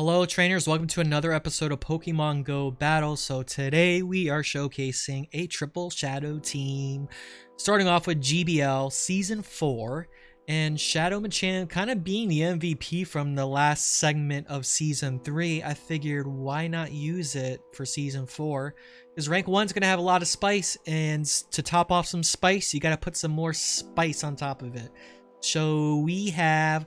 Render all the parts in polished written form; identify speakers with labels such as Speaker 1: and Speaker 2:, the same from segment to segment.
Speaker 1: Hello trainers, welcome to another episode of Pokemon Go Battle. So today we are showcasing a triple shadow team. Starting off with GBL Season 4 and Shadow Machamp kind of being the MVP from the last segment of Season 3. I figured why not use it for Season 4? Because Rank 1's going to have a lot of spice, and to top off some spice, you got to put some more spice on top of it. So we have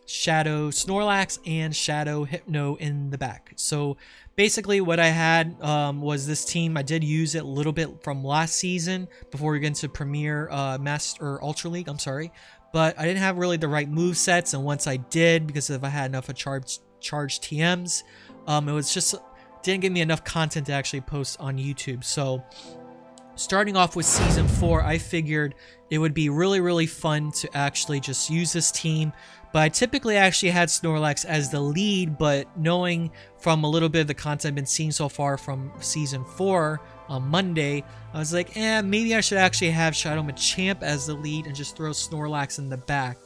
Speaker 1: Shadow Snorlax and Shadow Hypno in the back. So basically what I had was this team. I did use it a little bit from last season before we get into Premier Master or Ultra League, I'm sorry. But I didn't have really the right move sets, and once I did, because if I had enough of charged TMs, it was just didn't give me enough content to actually post on YouTube. So starting off with Season 4, I figured it would be really fun to actually just use this team. But I typically actually had Snorlax as the lead, but knowing from a little bit of the content I've been seeing so far from Season 4 on Monday, I was like, maybe I should actually have Shadow Machamp as the lead and just throw Snorlax in the back.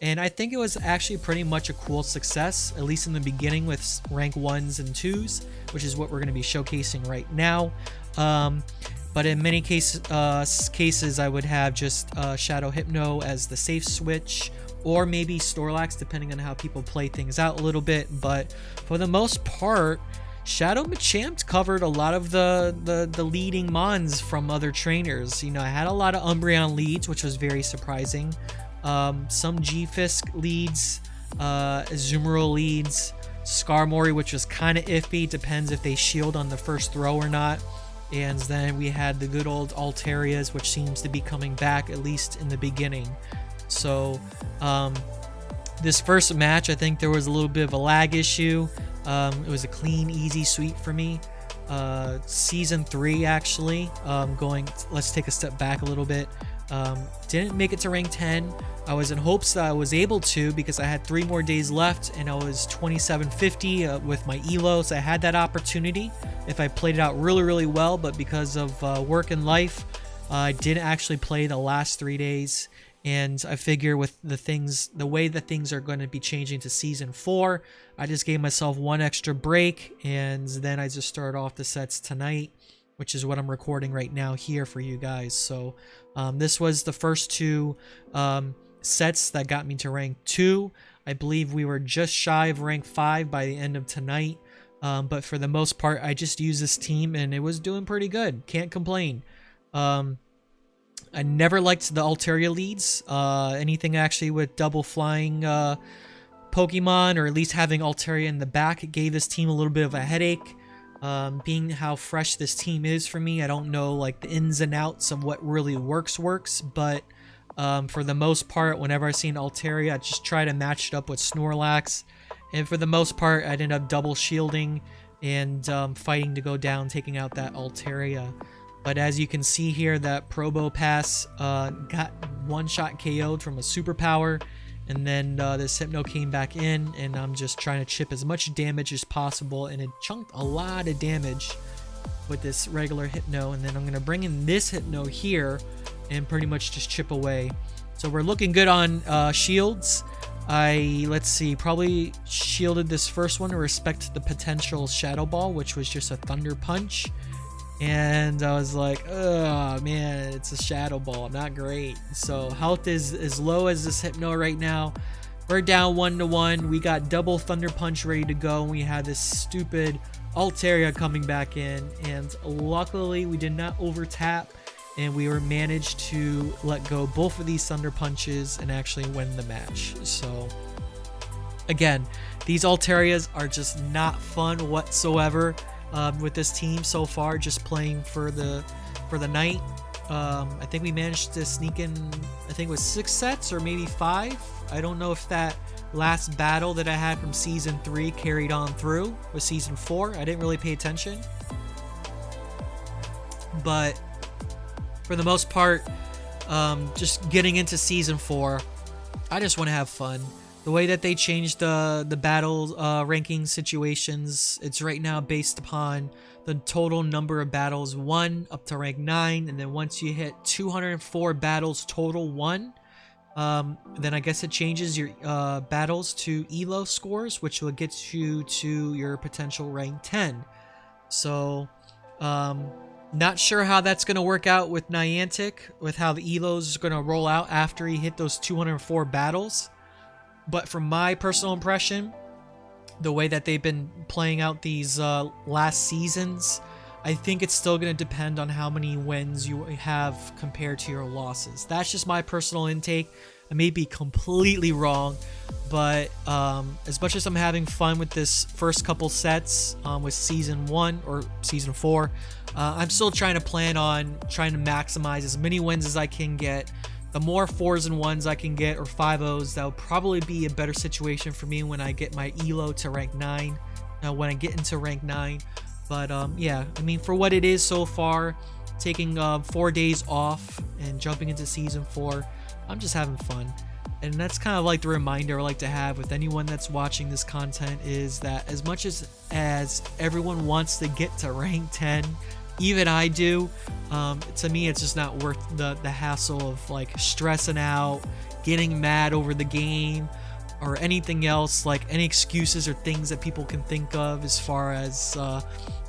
Speaker 1: And I think it was actually pretty much a cool success, at least in the beginning with rank 1s and 2s, which is what we're going to be showcasing right now. But in many cases, I would have just Shadow Hypno as the safe switch, or maybe Snorlax, depending on how people play things out a little bit. But for the most part, Shadow Machamp covered a lot of the leading mons from other trainers. You know, I had a lot of Umbreon leads, which was very surprising. Some G-Fisk leads, Azumarill leads, Skarmory, which was kind of iffy, depends if they shield on the first throw or not. And then we had the good old Alterias, which seems to be coming back, at least in the beginning. So this first match, I think there was a little bit of a lag issue. It was a clean, easy sweep for me. Season 3, actually, let's take a step back a little bit. Didn't make it to rank 10. I was in hopes that I was able to, because I had 3 more days left and I was 2750 with my elo, so I had that opportunity if I played it out really well. But because of work and life, I didn't actually play the last 3 days. And I figure with the way that things are going to be changing to Season 4, I just gave myself one extra break, and then I just started off the sets tonight, which is what I'm recording right now here for you guys. So this was the first 2 sets that got me to rank 2. I believe we were just shy of rank 5 by the end of tonight. But for the most part, I just used this team and it was doing pretty good. Can't complain. I never liked the Altaria leads. Anything actually with double flying Pokemon, or at least having Altaria in the back, it gave this team a little bit of a headache. Being how fresh this team is for me, I don't know like the ins and outs of what really works, but for the most part, whenever I see an Altaria, I just try to match it up with Snorlax. And for the most part, I'd end up double shielding and fighting to go down, taking out that Altaria. But as you can see here, that Probopass got one-shot KO'd from a superpower, and then this Hypno came back in, and I'm just trying to chip as much damage as possible, and it chunked a lot of damage with this regular Hypno. And then I'm going to bring in this Hypno here and pretty much just chip away. So we're looking good on shields. Let's see, probably shielded this first one to respect the potential Shadow Ball, which was just a Thunder Punch. And I was like, oh man, it's a Shadow Ball, not great. So health is as low as this Hypno right now. We're down 1-1. We got double Thunder Punch ready to go, and we had this stupid Altaria coming back in. And luckily, we did not overtap, and we were managed to let go both of these Thunder Punches and actually win the match. So again, these Altarias are just not fun whatsoever. With this team so far, just playing for the night. I think we managed to sneak in, I think it was 6 sets or maybe 5. I don't know if that last battle that I had from Season 3 carried on through with Season 4. I didn't really pay attention. But for the most part, just getting into Season 4, I just want to have fun. The way that they changed the battle ranking situations, it's right now based upon the total number of battles won up to rank 9, and then once you hit 204 battles total won, then I guess it changes your battles to elo scores, which will get you to your potential rank 10. So not sure how that's going to work out with Niantic, with how the elos is going to roll out after you hit those 204 battles. But from my personal impression, the way that they've been playing out these last seasons, I think it's still going to depend on how many wins you have compared to your losses. That's just my personal intake. I may be completely wrong, but as much as I'm having fun with this first couple sets with Season 1 or Season 4, I'm still trying to plan on trying to maximize as many wins as I can get. The more 4s and 1s I can get, or 5-0s, that would probably be a better situation for me when I get my elo to rank 9, when I get into rank 9. But yeah, I mean, for what it is so far, taking 4 days off and jumping into Season 4, I'm just having fun. And that's kind of like the reminder I like to have with anyone that's watching this content, is that as much as everyone wants to get to rank 10, even I do, to me it's just not worth the hassle of like stressing out, getting mad over the game, or anything else, like any excuses or things that people can think of as far as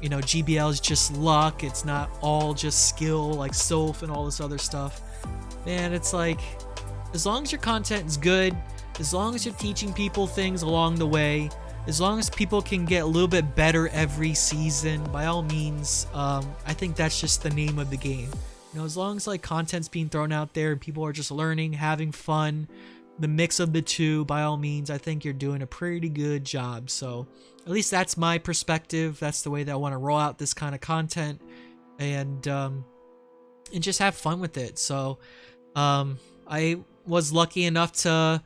Speaker 1: you know, GBL is just luck, it's not all just skill like Soph and all this other stuff. Man, it's like, as long as your content is good, as long as you're teaching people things along the way, as long as people can get a little bit better every season, by all means, I think that's just the name of the game. You know, as long as like content's being thrown out there and people are just learning, having fun, the mix of the two, by all means, I think you're doing a pretty good job. So at least that's my perspective. That's the way that I want to roll out this kind of content, and just have fun with it. So I was lucky enough to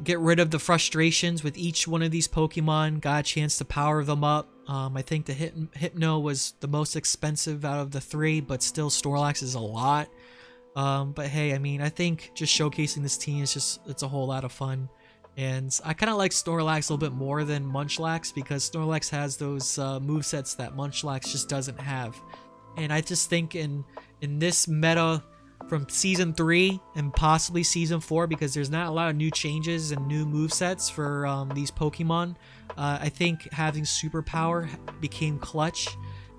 Speaker 1: get rid of the frustrations with each one of these Pokemon, got a chance to power them up. I think the Hypno was the most expensive out of the 3, but still Snorlax is a lot. But hey, I mean, I think just showcasing this team is it's a whole lot of fun. And I kind of like Snorlax a little bit more than Munchlax, because Snorlax has those movesets that Munchlax just doesn't have. And I just think in this meta from Season 3 and possibly Season 4, because there's not a lot of new changes and new movesets for these Pokemon, I think having Superpower became clutch.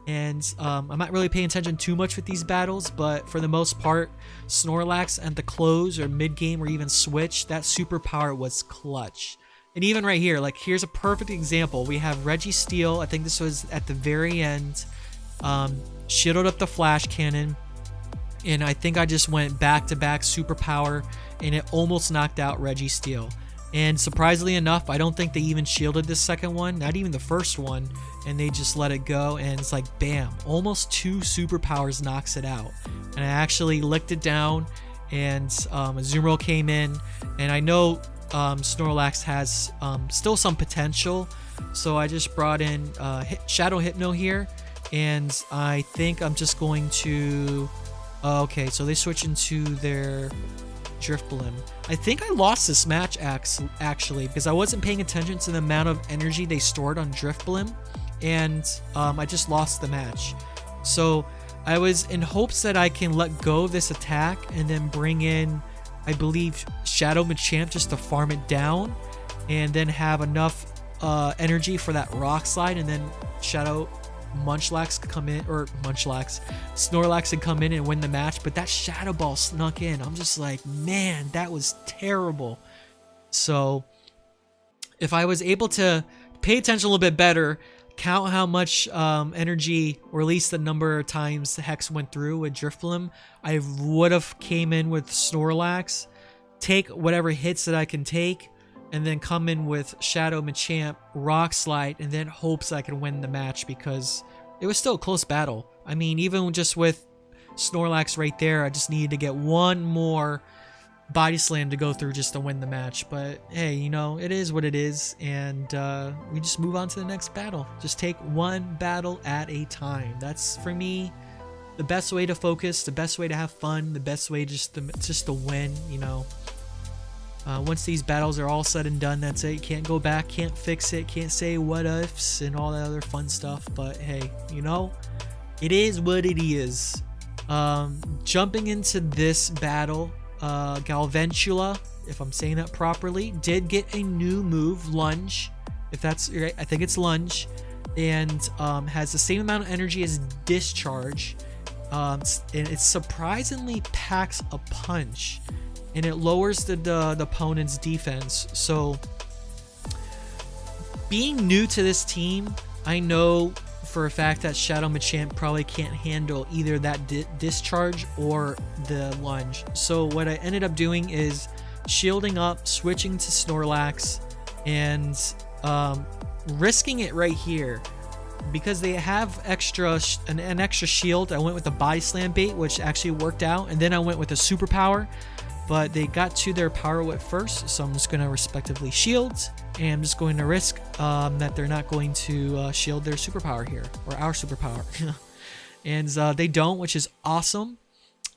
Speaker 1: And I'm not really paying attention too much with these battles, but for the most part, Snorlax at the close or mid-game or even switch, that Superpower was clutch. And even right here, like here's a perfect example. We have Registeel, I think this was at the very end, shielded up the Flash Cannon, and I think I just went back-to-back Superpower, and it almost knocked out Registeel. And surprisingly enough, I don't think they even shielded the second one, not even the first one, and they just let it go, and it's like, bam, almost 2 superpowers knocks it out. And I actually licked it down, and Azumarill came in, and I know Snorlax has still some potential, so I just brought in Shadow Hypno here, and I think I'm just going to... okay, so they switch into their Drifblim. I think I lost this match actually, because I wasn't paying attention to the amount of energy they stored on Drifblim, and I just lost the match. So I was in hopes that I can let go of this attack and then bring in, I believe, Shadow Machamp just to farm it down, and then have enough energy for that Rock Slide, and then Shadow Munchlax could come in, or Snorlax could come in and win the match. But that Shadow Ball snuck in. I'm just like, man, that was terrible. So if I was able to pay attention a little bit better, count how much energy, or at least the number of times the Hex went through with Drifblim, I would have came in with Snorlax, take whatever hits that I can take, and then come in with Shadow Machamp, Rock Slide, and then hopes I can win the match, because it was still a close battle. I mean, even just with Snorlax right there, I just needed to get one more Body Slam to go through just to win the match. But hey, you know, it is what it is, and we just move on to the next battle. Just take one battle at a time. That's, for me, the best way to focus, the best way to have fun, the best way just to win, you know. Once these battles are all said and done, that's it. You can't go back, can't fix it, can't say what ifs and all that other fun stuff. But hey, you know, it is what it is. Jumping into this battle, Galvantula, if I'm saying that properly, did get a new move, Lunge. If that's right, I think it's Lunge. And has the same amount of energy as Discharge. And it surprisingly packs a punch. And it lowers the opponent's defense. So, being new to this team, I know for a fact that Shadow Machamp probably can't handle either that Discharge or the Lunge. So what I ended up doing is shielding up, switching to Snorlax, and risking it right here. Because they have an extra shield, I went with the Body Slam bait, which actually worked out. And then I went with a Superpower. But they got to their Power Whip first, so I'm just going to respectively shield, and I'm just going to risk that they're not going to shield their Superpower here, or our Superpower. And they don't, which is awesome.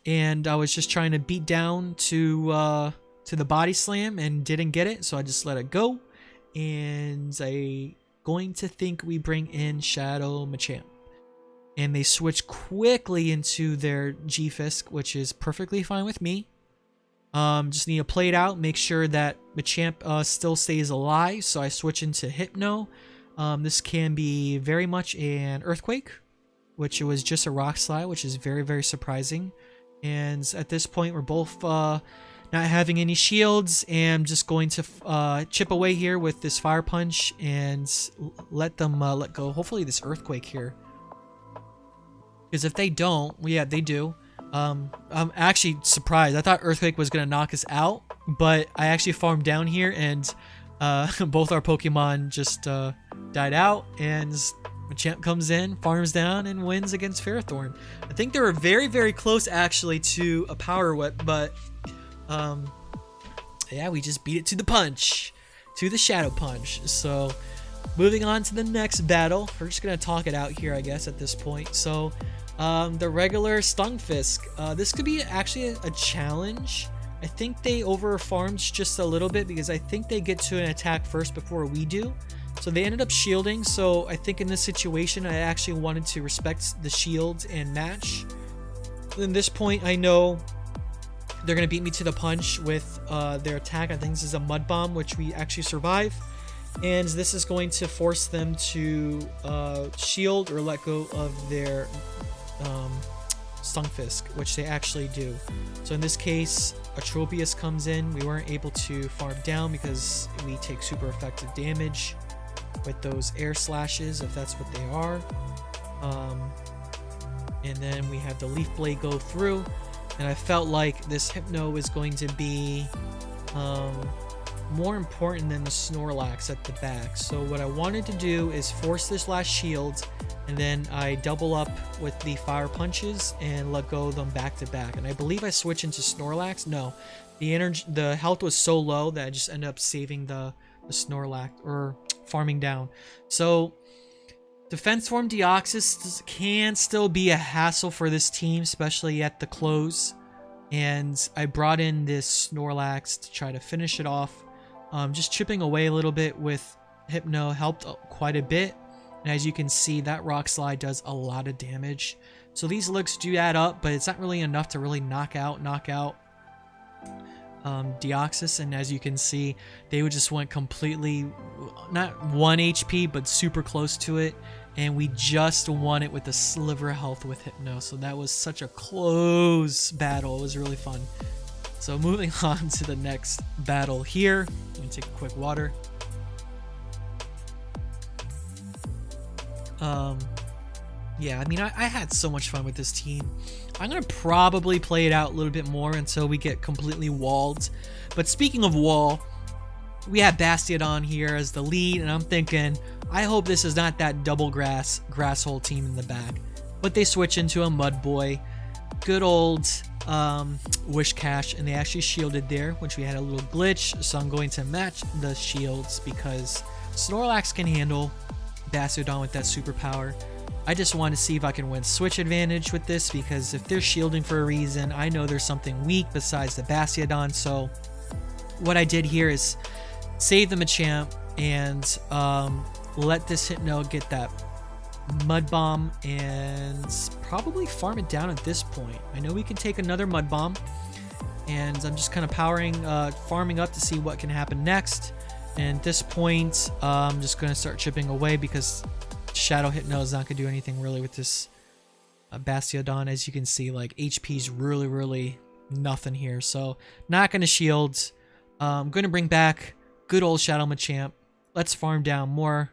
Speaker 1: And I was just trying to beat down to the Body Slam and didn't get it, so I just let it go. And I going to think we bring in Shadow Machamp. And they switch quickly into their G-Fisk, which is perfectly fine with me. Just need to play it out, make sure that Machamp still stays alive, so I switch into Hypno. This can be very much an Earthquake, which it was just a Rock Slide, which is very, very surprising. And at this point, we're both not having any shields, and I'm just going to chip away here with this Fire Punch and let them let go. Hopefully this Earthquake here. Because if they don't, well, yeah, they do. I'm actually surprised. I thought Earthquake was going to knock us out, but I actually farmed down here, and both our Pokemon just died out, and Machamp comes in, farms down, and wins against Ferrothorn. I think they were very, very close, actually, to a Power Whip, but yeah, we just beat it to the punch, to the Shadow Punch. So, moving on to the next battle. We're just going to talk it out here, I guess, at this point. So, the regular Stunfisk. This could be actually a challenge. I think they over farmed just a little bit because I think they get to an attack first before we do. So they ended up shielding. So I think in this situation, I actually wanted to respect the shield and match. At this point, I know they're going to beat me to the punch with their attack. I think this is a Mud Bomb, which we actually survive. And this is going to force them to shield or let go of their Stunfisk, which they actually do. So in this case, Atropius comes in. We weren't able to farm down because we take super effective damage with those air slashes, if that's what they are. And then we have the Leaf Blade go through, and I felt like this Hypno was going to be more important than the Snorlax at the back. So what I wanted to do is force this last shield, and then I double up with the Fire Punches and let go of them back to back. And I believe I switched into Snorlax. No, the health was so low that I just ended up saving the Snorlax, or farming down. So Defense Form Deoxys can still be a hassle for this team, especially at the close. And I brought in this Snorlax to try to finish it off. Just chipping away a little bit with Hypno helped quite a bit. And as you can see, that Rock Slide does a lot of damage. So these looks do add up, but it's not really enough to really knock out Deoxys. And as you can see, they just went completely, not 1 HP, but super close to it. And we just won it with a sliver of health with Hypno. So that was such a close battle. It was really fun. So moving on to the next battle here. I'm going to take a quick water. Yeah, I mean, I had so much fun with this team. I'm going to probably play it out a little bit more until we get completely walled. But speaking of wall, we have Bastiodon here as the lead, and I'm thinking, I hope this is not that double grass hole team in the back. But they switch into a Mud Boy. Good old Wish Cash, and they actually shielded there, which we had a little glitch. So I'm going to match the shields because Snorlax can handle Bastiodon with that superpower. I just want to see if I can win switch advantage with this, because if they're shielding for a reason, I know there's something weak besides the Bastiodon. So what I did here is save the Machamp and let this Hypno get that Mud Bomb and probably farm it down at this point. I know we can take another Mud Bomb, and I'm just kind of farming up to see what can happen next. And at this point, I'm just going to start chipping away because Shadow Hypno is not going to do anything really with this Bastiodon. As you can see, like HP's really nothing here, so not going to shield. I'm going to bring back good old Shadow Machamp. Let's farm down more,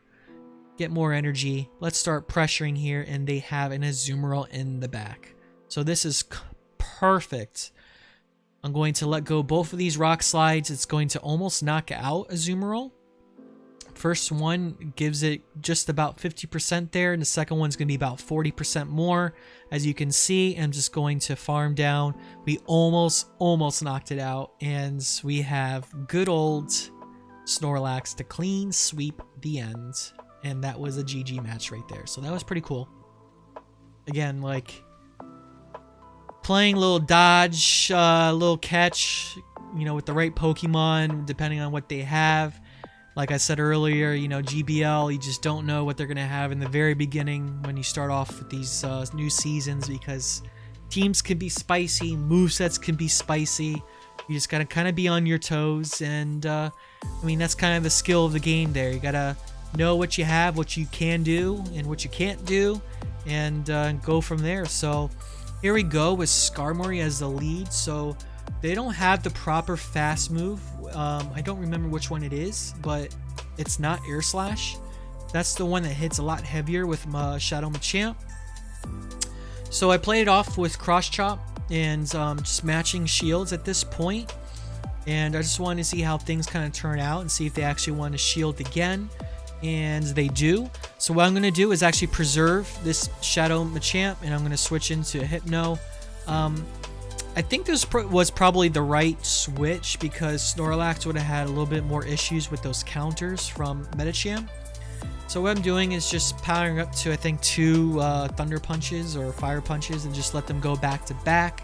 Speaker 1: get more energy. Let's start pressuring here, and they have an Azumarill in the back. So this is perfect. I'm going to let go both of these rock slides. It's going to almost knock out Azumarill. First one gives it just about 50% there, and the second one's going to be about 40% more. As you can see, I'm just going to farm down. We almost knocked it out, and we have good old Snorlax to clean sweep the end. And that was a GG match right there. So that was pretty cool. Again, like playing a little dodge, little catch, you know, with the right Pokemon, depending on what they have. Like I said earlier, you know, GBL, you just don't know what they're going to have in the very beginning when you start off with these new seasons, because teams can be spicy, movesets can be spicy. You just got to kind of be on your toes. And, I mean, that's kind of the skill of the game there. You got to know what you have, what you can do, and what you can't do, and go from there. So here we go with Skarmory as the lead. So they don't have the proper fast move. I don't remember which one it is, but it's not Air Slash. That's the one that hits a lot heavier with my Shadow Machamp. So I played it off with Cross Chop and just matching shields at this point. And I just wanted to see how things kind of turn out and see if they actually want to shield again. And they do. So what I'm going to do is actually preserve this Shadow Machamp, and I'm going to switch into Hypno. I think this was probably the right switch, because Snorlax would have had a little bit more issues with those counters from Metachamp. So what I'm doing is just powering up to, I think, 2 Thunder Punches or Fire Punches, and just let them go back to back.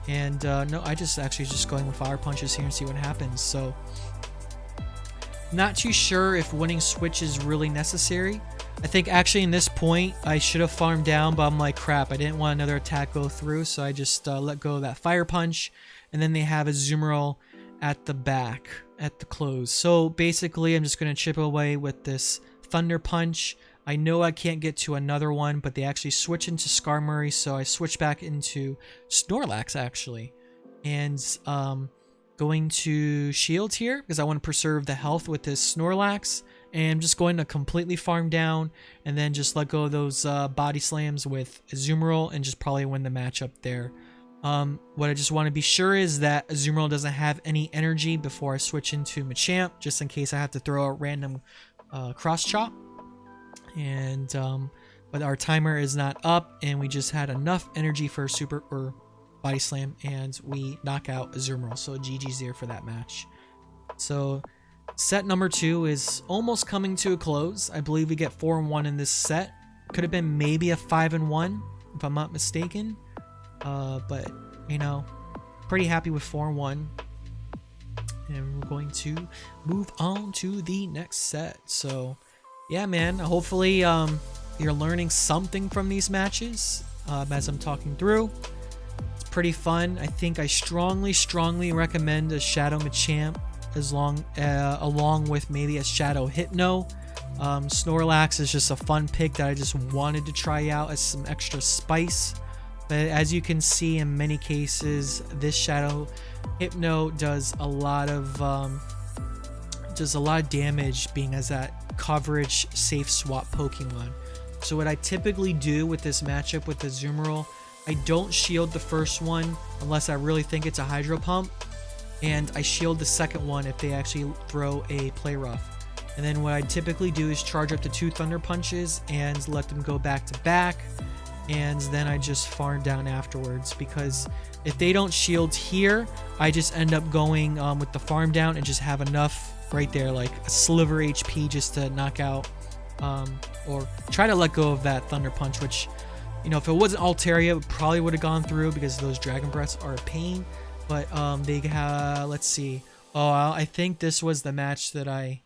Speaker 1: And no, I just going with Fire Punches here and see what happens. So not too sure if winning switch is really necessary. I think actually in this point I should have farmed down, but I'm like, crap, I didn't want another attack go through, so I just let go of that Fire Punch. And then they have a Azumarill at the back, at the close. So basically I'm just going to chip away with this Thunder Punch. I know I can't get to another one, but they actually switch into Skarmory, so I switch back into Snorlax actually. And going to shield here because I want to preserve the health with this Snorlax. And I'm just going to completely farm down and then just let go of those body slams with Azumarill and just probably win the matchup there. What I just want to be sure is that Azumarill doesn't have any energy before I switch into Machamp, just in case I have to throw a random cross chop. And but our timer is not up, and we just had enough energy for super or body slam, and we knock out Azumarill. So GG's there for that match. So set number 2 is almost coming to a close. I believe we get 4-1 in this set. Could have been maybe a 5-1 if I'm not mistaken. But you know, pretty happy with 4-1. And we're going to move on to the next set. So yeah, man, hopefully you're learning something from these matches as I'm talking through. It's pretty fun. I think I strongly recommend a Shadow Machamp along with maybe a Shadow Hypno. Snorlax is just a fun pick that I just wanted to try out as some extra spice. But as you can see, in many cases, this Shadow Hypno does a lot of damage, being as that coverage safe swap Pokemon. So what I typically do with this matchup with the Azumarill, I don't shield the first one unless I really think it's a Hydro Pump, and I shield the second one if they actually throw a Play Rough. And then what I typically do is charge up to 2 Thunder Punches and let them go back to back, and then I just farm down afterwards, because if they don't shield here, I just end up going with the farm down and just have enough right there, like a sliver HP, just to knock out or try to let go of that Thunder Punch, which, you know, if it wasn't Altaria, it probably would have gone through because those Dragon Breaths are a pain. But they have, let's see. Oh, I think this was the match that I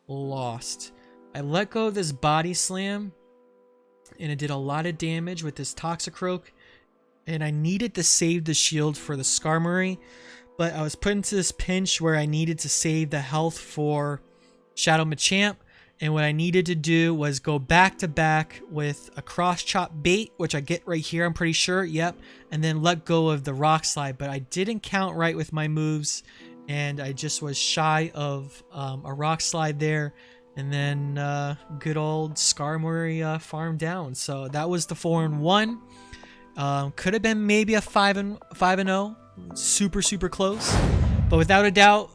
Speaker 1: lost. I let go of this Body Slam, and it did a lot of damage with this Toxicroak, and I needed to save the shield for the Skarmory. but I was put into this pinch where I needed to save the health for Shadow Machamp. And what I needed to do was go back to back with a cross chop bait, which I get right here, I'm pretty sure. Yep. And then let go of the rock slide. But I didn't count right with my moves. And I just was shy of a rock slide there. And then good old Skarmory farmed down. So that was the 4-1. Could have been maybe a 5-0. Super close. But without a doubt,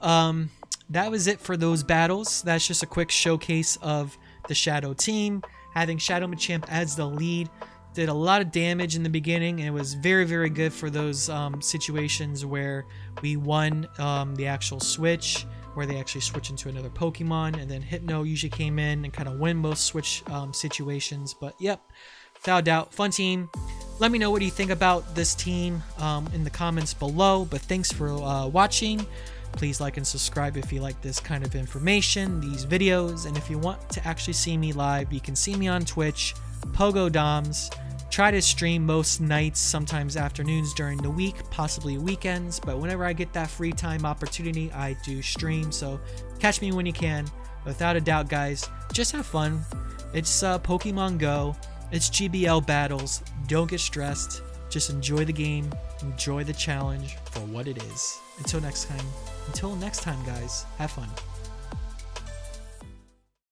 Speaker 1: that was it for those battles. That's just a quick showcase of the Shadow team. Having Shadow Machamp as the lead did a lot of damage in the beginning, and it was very good for those situations where we won the actual switch, where they actually switch into another Pokemon, and then Hypno usually came in and kind of win most switch situations. But yep, without a doubt, fun team. Let me know what you think about this team in the comments below. But thanks for watching. Please like and subscribe if you like this kind of information, these videos, and if you want to actually see me live, you can see me on Twitch, PogoDoms. Try to stream most nights, sometimes afternoons during the week, possibly weekends, but whenever I get that free time opportunity, I do stream, so catch me when you can. Without a doubt, guys, just have fun. It's Pokemon Go, it's GBL battles, don't get stressed, just enjoy the game, enjoy the challenge for what it is. Until next time, guys, have fun.